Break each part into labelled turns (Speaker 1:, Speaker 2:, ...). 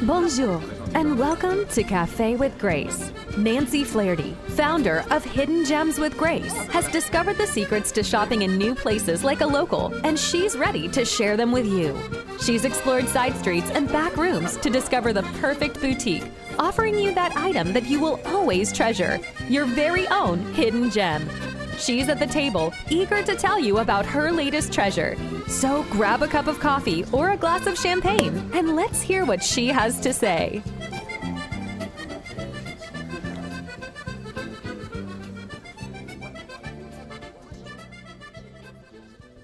Speaker 1: Bonjour, and welcome to Café with Grace. Nancy Flaherty, founder of Hidden Gems with Grace, has discovered the secrets to shopping in new places like a local, and she's ready to share them with you. She's explored side streets and back rooms to discover the perfect boutique, offering you that item that you will always treasure, your very own hidden gem. She's at the table, eager to tell you about her latest treasure. So grab a cup of coffee or a glass of champagne, and let's hear what she has to say.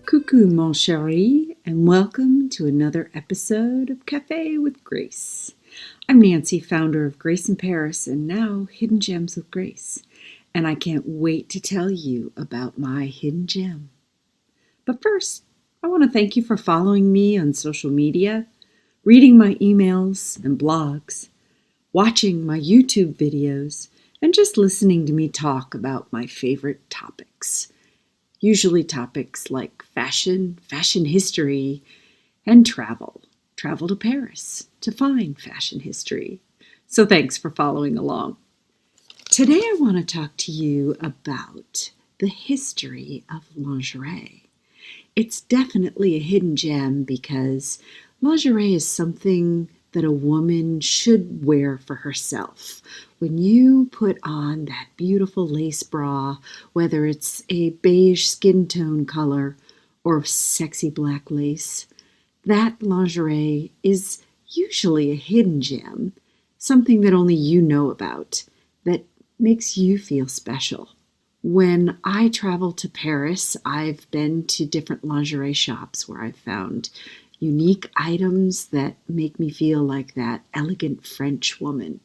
Speaker 2: Coucou mon chéri, and welcome to another episode of Café with Grace. I'm Nancy, founder of Grace in Paris, and now Hidden Gems with Grace. And I can't wait to tell you about my hidden gem. But first, I want to thank you for following me on social media, reading my emails and blogs, watching my YouTube videos, and just listening to me talk about my favorite topics. Usually topics like fashion, fashion history, and travel. Travel to Paris to find fashion history. So thanks for following along. Today I want to talk to you about the history of lingerie. It's definitely a hidden gem because lingerie is something that a woman should wear for herself. When you put on that beautiful lace bra, whether it's a beige skin tone color or sexy black lace, that lingerie is usually a hidden gem, something that only you know about, that makes you feel special. When I travel to Paris, I've been to different lingerie shops where I've found unique items that make me feel like that elegant French woman.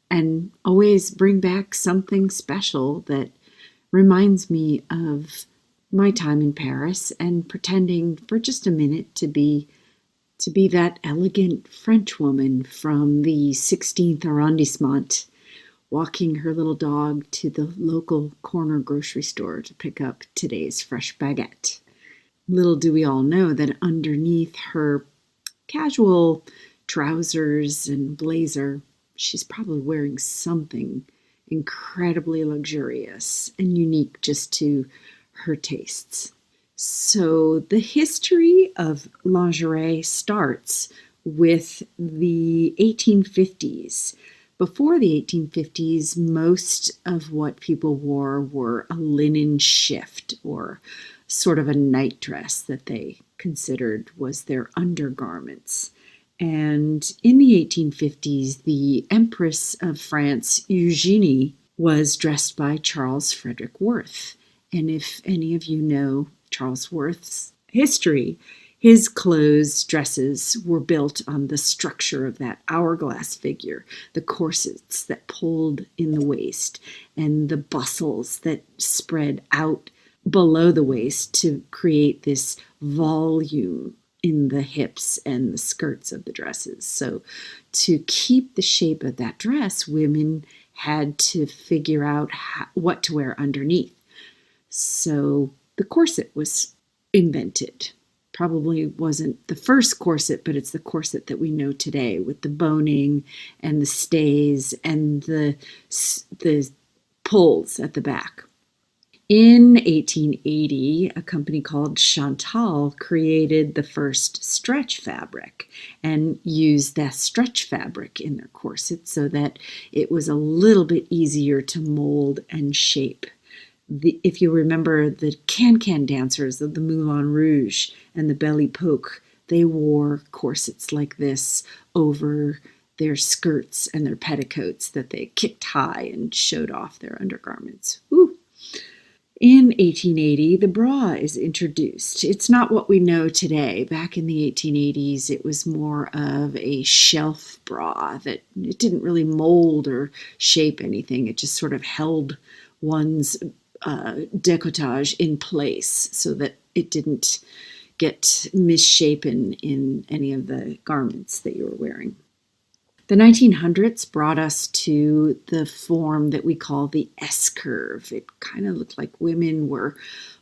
Speaker 2: And always bring back something special that reminds me of my time in Paris and pretending for just a minute to be that elegant French woman from the 16th arrondissement, walking her little dog to the local corner grocery store to pick up today's fresh baguette. Little do we all know that underneath her casual trousers and blazer, she's probably wearing something incredibly luxurious and unique just to her tastes. So the history of lingerie starts with the 1850s. Before the 1850s, most of what people wore were a linen shift or sort of a night dress that they considered was their undergarments. And in the 1850s, the Empress of France, Eugenie, was dressed by Charles Frederick Worth. And if any of you know Charles Worth's history, his clothes, dresses were built on the structure of that hourglass figure, the corsets that pulled in the waist, and the bustles that spread out below the waist to create this volume in the hips and the skirts of the dresses. So to keep the shape of that dress, women had to figure out what to wear underneath. So the corset was invented. Probably wasn't the first corset, but it's the corset that we know today with the boning and the stays and the pulls at the back. In 1880, a company called Chantal created the first stretch fabric and used that stretch fabric in their corset so that it was a little bit easier to mold and shape. If you remember the can-can dancers of the Moulin Rouge and the Belle Époque, they wore corsets like this over their skirts and their petticoats that they kicked high and showed off their undergarments. Woo! In 1880, the bra is introduced. It's not what we know today. Back in the 1880s, it was more of a shelf bra that it didn't really mold or shape anything. It just sort of held one's decolletage in place so that it didn't get misshapen in any of the garments that you were wearing. The 1900s brought us to the form that we call the S curve. It kind of looked like women were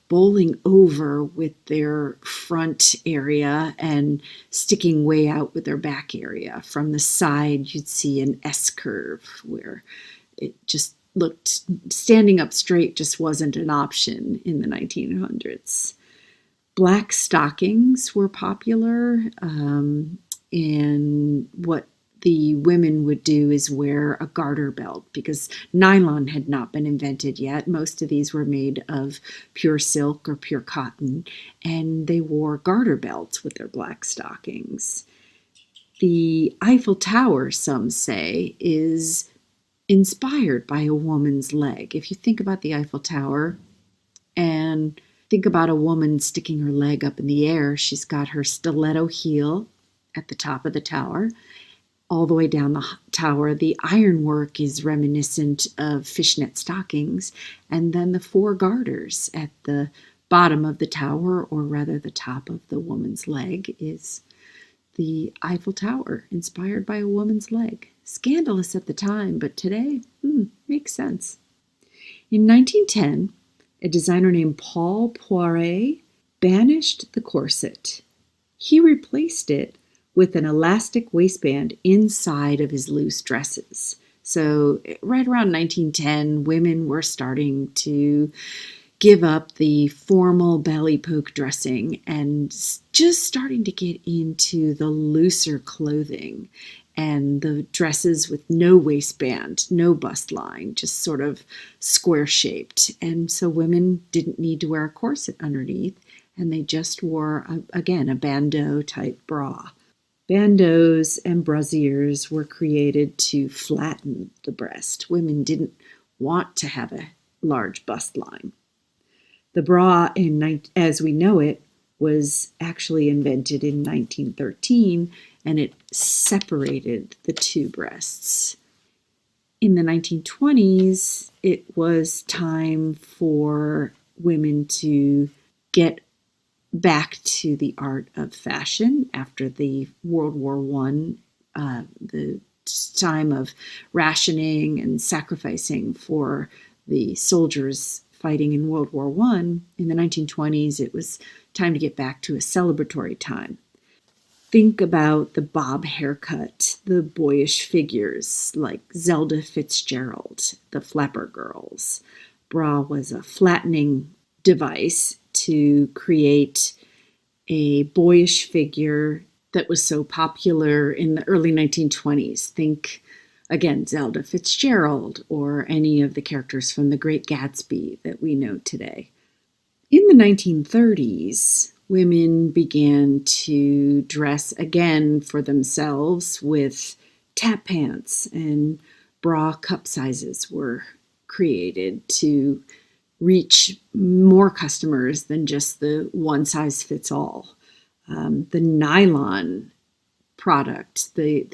Speaker 2: bowling over with their front area and sticking way out with their back area. From the side, you'd see an S curve where it just looked, standing up straight just wasn't an option in the 1900s. Black stockings were popular, and what the women would do is wear a garter belt because nylon had not been invented yet. Most of these were made of pure silk or pure cotton, and they wore garter belts with their black stockings. The Eiffel Tower, some say, is inspired by a woman's leg. If you think about the Eiffel Tower and think about a woman sticking her leg up in the air, she's got her stiletto heel at the top of the tower. All the way down the tower, the ironwork is reminiscent of fishnet stockings, and then the four garters at the bottom of the tower, or rather the top of the woman's leg, is the Eiffel Tower, inspired by a woman's leg. Scandalous at the time, but today, makes sense. In 1910, a designer named Paul Poiret banished the corset. He replaced it with an elastic waistband inside of his loose dresses. So right around 1910, women were starting to give up the formal belly poke dressing and just starting to get into the looser clothing and the dresses with no waistband, no bust line, just sort of square shaped. And so women didn't need to wear a corset underneath, and they just wore, a bandeau type bra. Bandeaus and brassieres were created to flatten the breast. Women didn't want to have a large bust line. The bra, as we know it, was actually invented in 1913, and it separated the two breasts. In the 1920s, it was time for women to get back to the art of fashion after the World War I, the time of rationing and sacrificing for the soldiers fighting in World War I. In the 1920s, it was time to get back to a celebratory time. Think about the bob haircut, the boyish figures like Zelda Fitzgerald, the Flapper Girls. Bra was a flattening device to create a boyish figure that was so popular in the early 1920s. Think, again, Zelda Fitzgerald or any of the characters from The Great Gatsby that we know today. In the 1930s, women began to dress again for themselves with tap pants, and bra cup sizes were created to reach more customers than just the one size fits all. The nylon product, the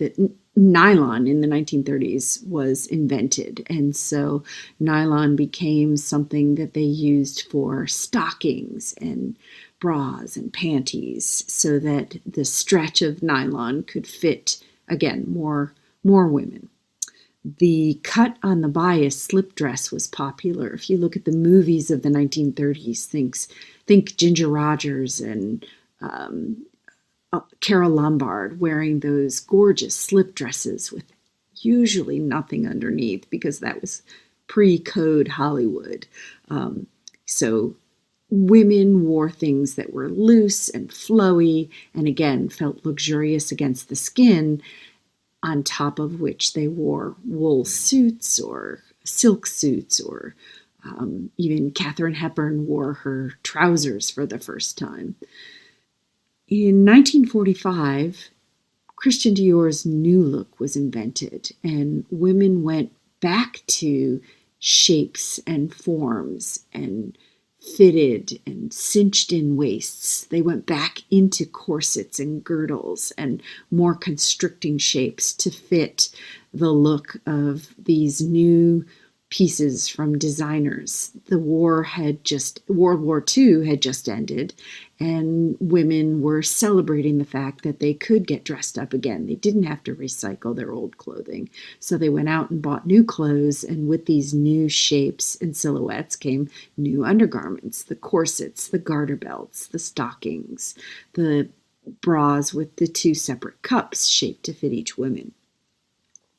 Speaker 2: nylon in the 1930s was invented, and so nylon became something that they used for stockings and bras and panties, so that the stretch of nylon could fit, again, more women. The cut on the bias slip dress was popular. If you look at the movies of the 1930s, think Ginger Rogers and Carole Lombard wearing those gorgeous slip dresses with usually nothing underneath, because that was pre-code Hollywood. So women wore things that were loose and flowy and, again, felt luxurious against the skin, on top of which they wore wool suits or silk suits, or even Katharine Hepburn wore her trousers for the first time. In 1945, Christian Dior's new look was invented, and women went back to shapes and forms and fitted and cinched in waists. They went back into corsets and girdles and more constricting shapes to fit the look of these new pieces from designers. World War II had just ended, and women were celebrating the fact that they could get dressed up again. They didn't have to recycle their old clothing. So they went out and bought new clothes, and with these new shapes and silhouettes came new undergarments, the corsets, the garter belts, the stockings, the bras with the two separate cups shaped to fit each woman.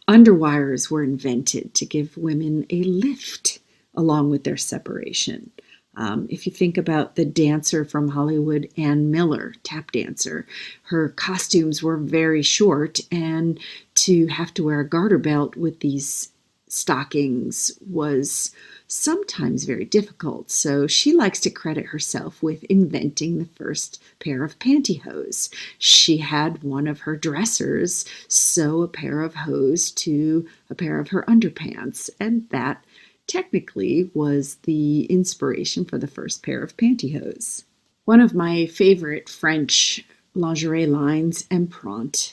Speaker 2: Underwires were invented to give women a lift along with their separation. If you think about the dancer from Hollywood, Ann Miller, tap dancer, her costumes were very short, and to have to wear a garter belt with these stockings was sometimes very difficult. So she likes to credit herself with inventing the first pair of pantyhose. She had one of her dressers sew a pair of hose to a pair of her underpants, and that technically was the inspiration for the first pair of pantyhose. One of my favorite French lingerie lines, Empreinte,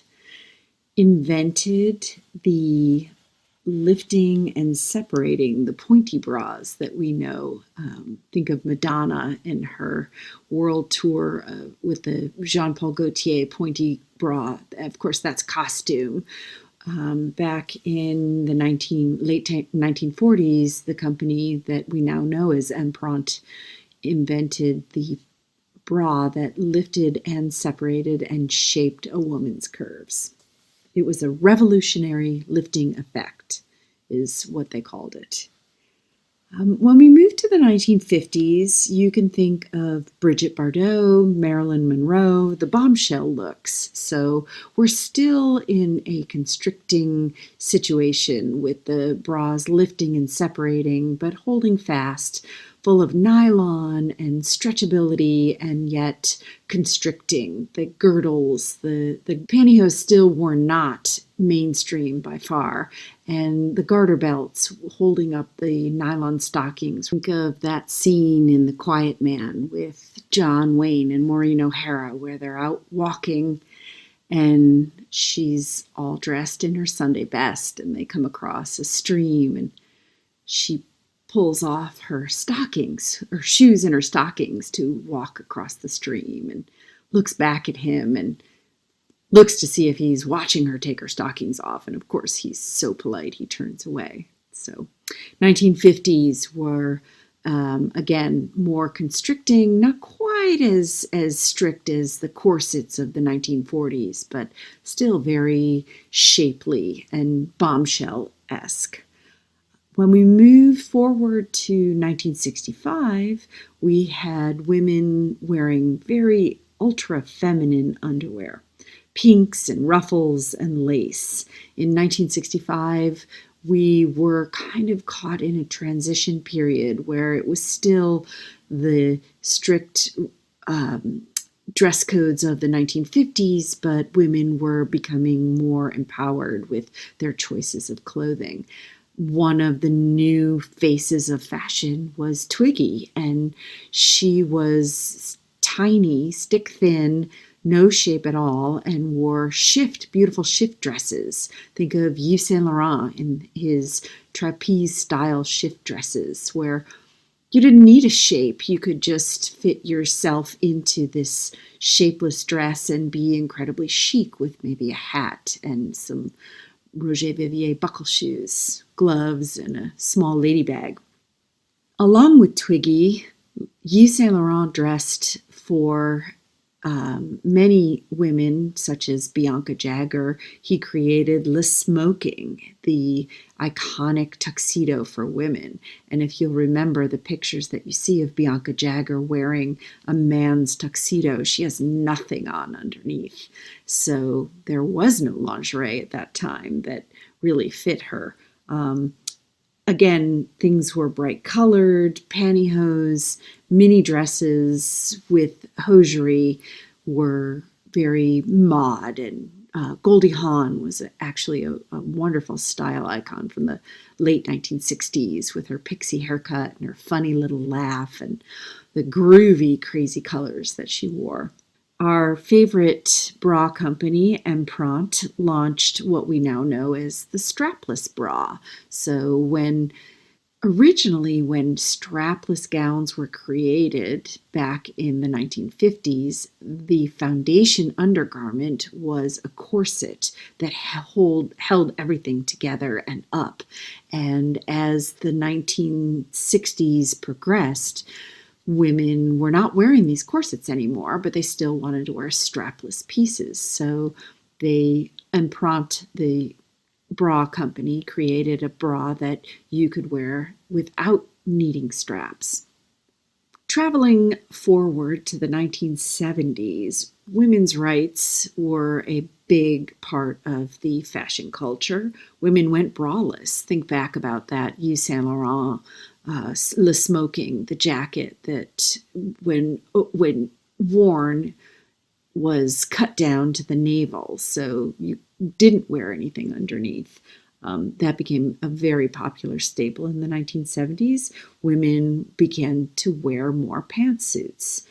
Speaker 2: invented the lifting and separating the pointy bras that we know. Think of Madonna and her world tour with the Jean-Paul Gaultier pointy bra. Of course, that's costume. Back in the late 1940s, the company that we now know as Empreinte invented the bra that lifted and separated and shaped a woman's curves. It was a revolutionary lifting effect, is what they called it. When we move to the 1950s, you can think of Brigitte Bardot, Marilyn Monroe, the bombshell looks. So we're still in a constricting situation with the bras lifting and separating, but holding fast, full of nylon and stretchability, and yet constricting. The girdles, the pantyhose still were not mainstream by far, and the garter belts holding up the nylon stockings. Think of that scene in The Quiet Man with John Wayne and Maureen O'Hara, where they're out walking and she's all dressed in her Sunday best, and they come across a stream, and she pulls off her stockings, or shoes in her stockings, to walk across the stream, and looks back at him and looks to see if he's watching her take her stockings off. And of course, he's so polite, he turns away. So 1950s were, again, more constricting, not quite as strict as the corsets of the 1940s, but still very shapely and bombshell-esque. When we move forward to 1965, we had women wearing very ultra-feminine underwear, pinks and ruffles and lace. In 1965, we were kind of caught in a transition period where it was still the strict dress codes of the 1950s, but women were becoming more empowered with their choices of clothing. One of the new faces of fashion was Twiggy, and she was tiny, stick thin, no shape at all, and wore beautiful shift dresses. Think of Yves Saint Laurent in his trapeze style shift dresses, where you didn't need a shape. You could just fit yourself into this shapeless dress and be incredibly chic with maybe a hat and some Roger Vivier buckle shoes, gloves, and a small lady bag. Along with Twiggy, Yves Saint Laurent dressed for many women, such as Bianca Jagger. He created Le Smoking, the iconic tuxedo for women. And if you'll remember the pictures that you see of Bianca Jagger wearing a man's tuxedo, she has nothing on underneath. So there was no lingerie at that time that really fit her. Again, things were bright colored, pantyhose, mini dresses with hosiery were very mod, and Goldie Hawn was actually a wonderful style icon from the late 1960s with her pixie haircut and her funny little laugh and the groovy, crazy colors that she wore. Our favorite bra company, Empreinte, launched what we now know as the strapless bra. So when Originally, when strapless gowns were created back in the 1950s, the foundation undergarment was a corset that held everything together and up. And as the 1960s progressed, women were not wearing these corsets anymore, but they still wanted to wear strapless pieces. So and prompt the bra company created a bra that you could wear without needing straps. Traveling forward to the 1970s, women's rights were a big part of the fashion culture. Women went braless. Think back about that Yves Saint Laurent, Le Smoking, the jacket that when worn was cut down to the navel, so you didn't wear anything underneath. That became a very popular staple in the 1970s. Women began to wear more pantsuits.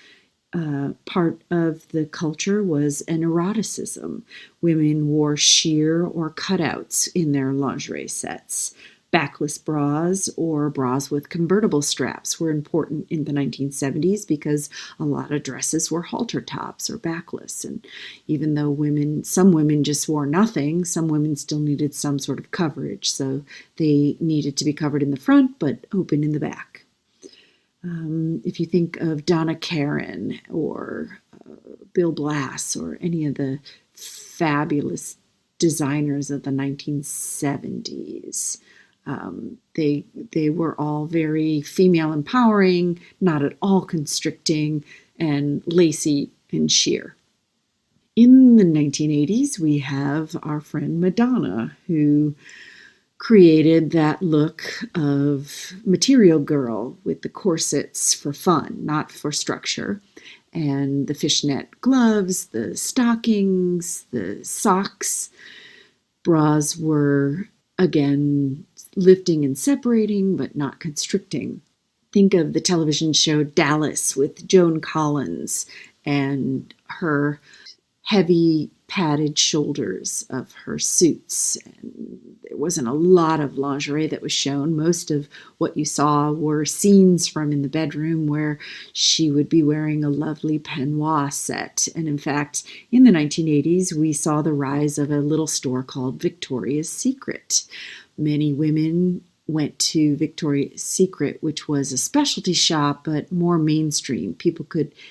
Speaker 2: Part of the culture was an eroticism. Women wore sheer or cutouts in their lingerie sets. Backless bras or bras with convertible straps were important in the 1970s because a lot of dresses were halter tops or backless. And even though some women just wore nothing, some women still needed some sort of coverage. So they needed to be covered in the front but open in the back. If you think of Donna Karan or Bill Blass or any of the fabulous designers of the 1970s, they were all very female empowering, not at all constricting, and lacy and sheer. In the 1980s, we have our friend Madonna, who created that look of material girl with the corsets for fun, not for structure, and the fishnet gloves, the stockings, the socks. Bras were, again, lifting and separating, but not constricting. Think of the television show Dallas with Joan Collins and her heavy padded shoulders of her suits. And there wasn't a lot of lingerie that was shown. Most of what you saw were scenes from in the bedroom where she would be wearing a lovely peignoir set. And in fact, in the 1980s, we saw the rise of a little store called Victoria's Secret. Many women went to Victoria's Secret, which was a specialty shop, but more mainstream.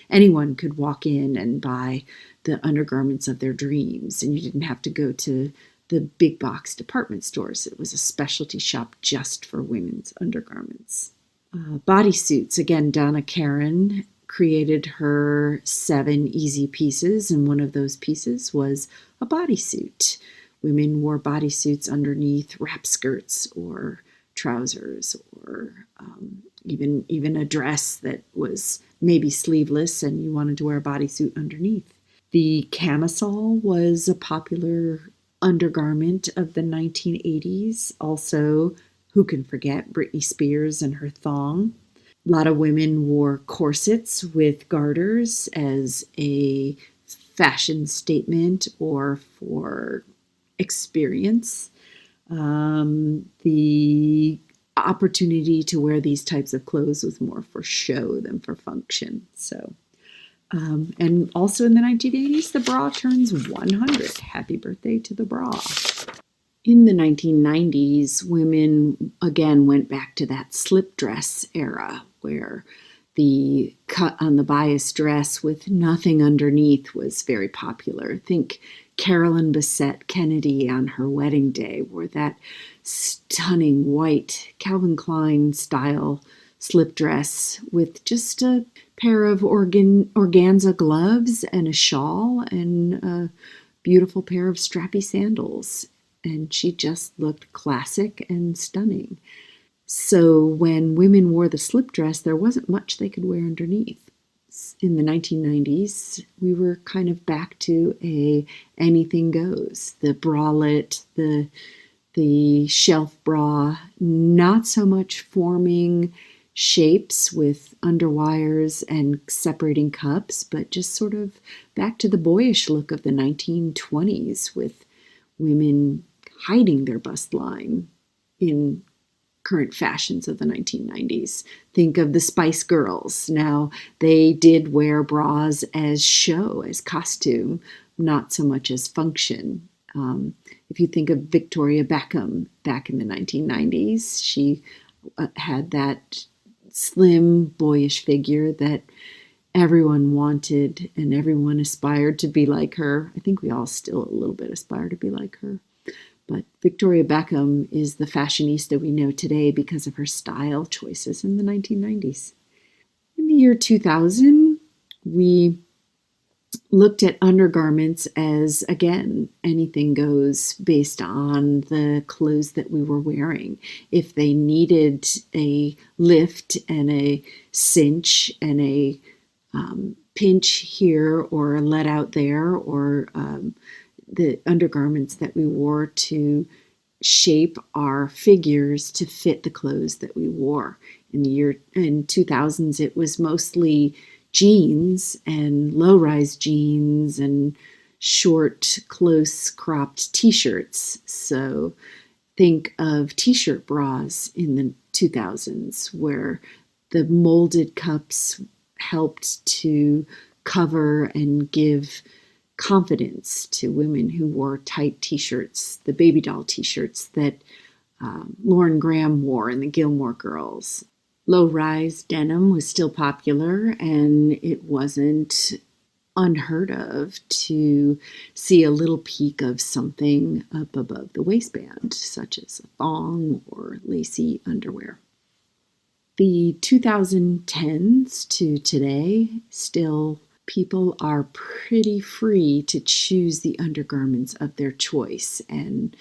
Speaker 2: Anyone could walk in and buy the undergarments of their dreams, and you didn't have to go to the big box department stores. It was a specialty shop just for women's undergarments. Bodysuits, again, Donna Karan created her 7 easy pieces, and one of those pieces was a bodysuit. Women wore bodysuits underneath wrap skirts or trousers, or even a dress that was maybe sleeveless and you wanted to wear a bodysuit underneath. The camisole was a popular undergarment of the 1980s. Also, who can forget Britney Spears and her thong? A lot of women wore corsets with garters as a fashion statement or for experience. The opportunity to wear these types of clothes was more for show than for function. And also in the 1980s, the bra turns 100. Happy birthday to the bra. In the 1990s, women again went back to that slip dress era where the cut on the bias dress with nothing underneath was very popular. Think Carolyn Bessette Kennedy on her wedding day wore that stunning white Calvin Klein style slip dress with just a pair of organza gloves and a shawl and a beautiful pair of strappy sandals. And she just looked classic and stunning. So when women wore the slip dress, there wasn't much they could wear underneath. In the 1990s, we were kind of back to anything goes. The bralette, the shelf bra, not so much forming shapes with underwires and separating cups, but just sort of back to the boyish look of the 1920s with women hiding their bust line in current fashions of the 1990s. Think of the Spice Girls. Now, they did wear bras as show, as costume, not so much as function. If you think of Victoria Beckham back in the 1990s, she had that slim, boyish figure that everyone wanted and everyone aspired to be like her. I think we all still a little bit aspire to be like her. But Victoria Beckham is the fashionista we know today because of her style choices in the 1990s. In the year 2000, we looked at undergarments as, again, anything goes based on the clothes that we were wearing. If they needed a lift and a cinch and a pinch here or a let out there, or the undergarments that we wore to shape our figures to fit the clothes that we wore. In 2000s, it was mostly jeans and low-rise jeans and short, close cropped t-shirts. So think of t-shirt bras in the 2000s, where the molded cups helped to cover and give confidence to women who wore tight t-shirts, the baby doll t-shirts that Lauren Graham wore in the Gilmore Girls. Low-rise denim was still popular, and it wasn't unheard of to see a little peek of something up above the waistband, such as a thong or lacy underwear. The 2010s to today, still people are pretty free to choose the undergarments of their choice, and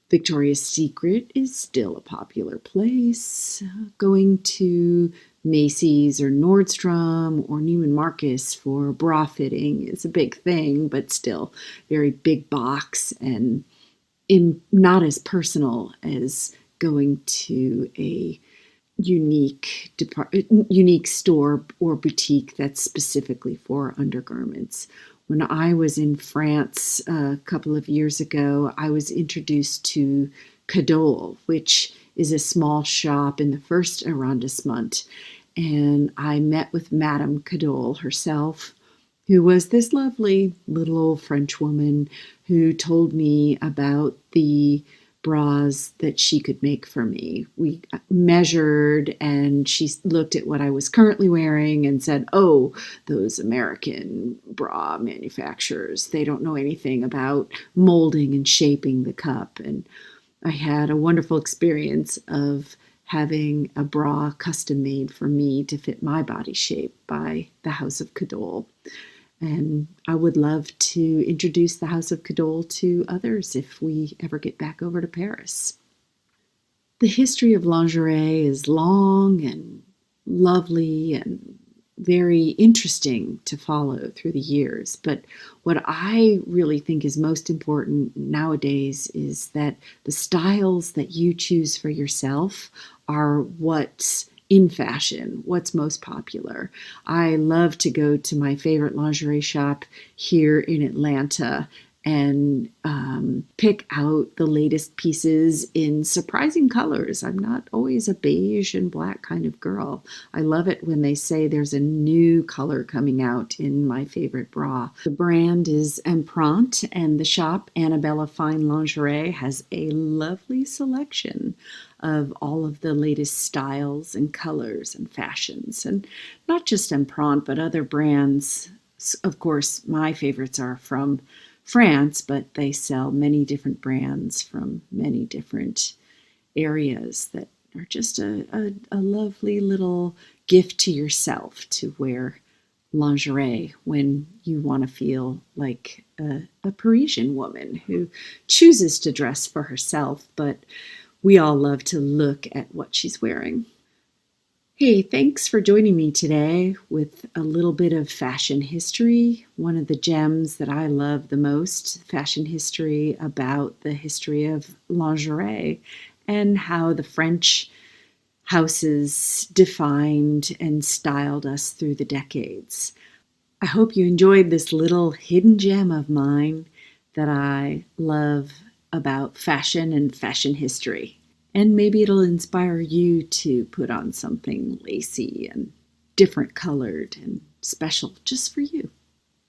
Speaker 2: Victoria's Secret is still a popular place. Going to Macy's or Nordstrom or Neiman Marcus for bra fitting is a big thing, but still very big box and not as personal as going to a unique store or boutique that's specifically for undergarments. When I was in France a couple of years ago, I was introduced to Cadol, which is a small shop in the first arrondissement. And I met with Madame Cadol herself, who was this lovely little old French woman who told me about the bras that she could make for me. We measured, and she looked at what I was currently wearing and said, "Oh, those American bra manufacturers, they don't know anything about molding and shaping the cup." And I had a wonderful experience of having a bra custom made for me to fit my body shape by the House of Cadol. And I would love to introduce the House of Cadol to others if we ever get back over to Paris. The history of lingerie is long and lovely and very interesting to follow through the years. But what I really think is most important nowadays is that the styles that you choose for yourself are what's in fashion, what's most popular. I love to go to my favorite lingerie shop here in Atlanta and pick out the latest pieces in surprising colors. I'm not always a beige and black kind of girl. I love it when they say there's a new color coming out in my favorite bra. The brand is Empreinte, and the shop, Annabella Fine Lingerie, has a lovely selection of all of the latest styles and colors and fashions. And not just Empreinte, but other brands. Of course, my favorites are from France, but they sell many different brands from many different areas that are just a lovely little gift to yourself to wear lingerie when you want to feel like a Parisian woman who chooses to dress for herself, but we all love to look at what she's wearing. Hey, thanks for joining me today with a little bit of fashion history. One of the gems that I love the most, fashion history about the history of lingerie and how the French houses defined and styled us through the decades. I hope you enjoyed this little hidden gem of mine that I love about fashion and fashion history. And maybe it'll inspire you to put on something lacy and different colored and special just for you.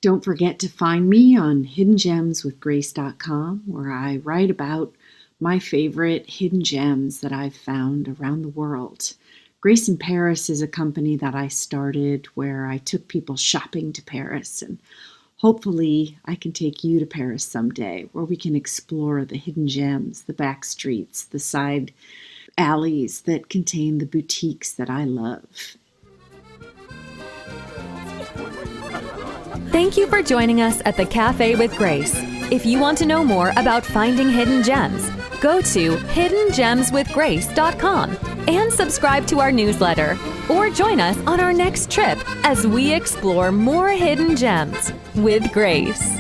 Speaker 2: Don't forget to find me on hiddengemswithgrace.com, where I write about my favorite hidden gems that I've found around the world. Grace in Paris is a company that I started where I took people shopping to Paris, and hopefully I can take you to Paris someday, where we can explore the hidden gems, the back streets, the side alleys that contain the boutiques that I love.
Speaker 1: Thank you for joining us at the Café with Grace. If you want to know more about finding hidden gems, go to hiddengemswithgrace.com and subscribe to our newsletter, or join us on our next trip as we explore more hidden gems with Grace.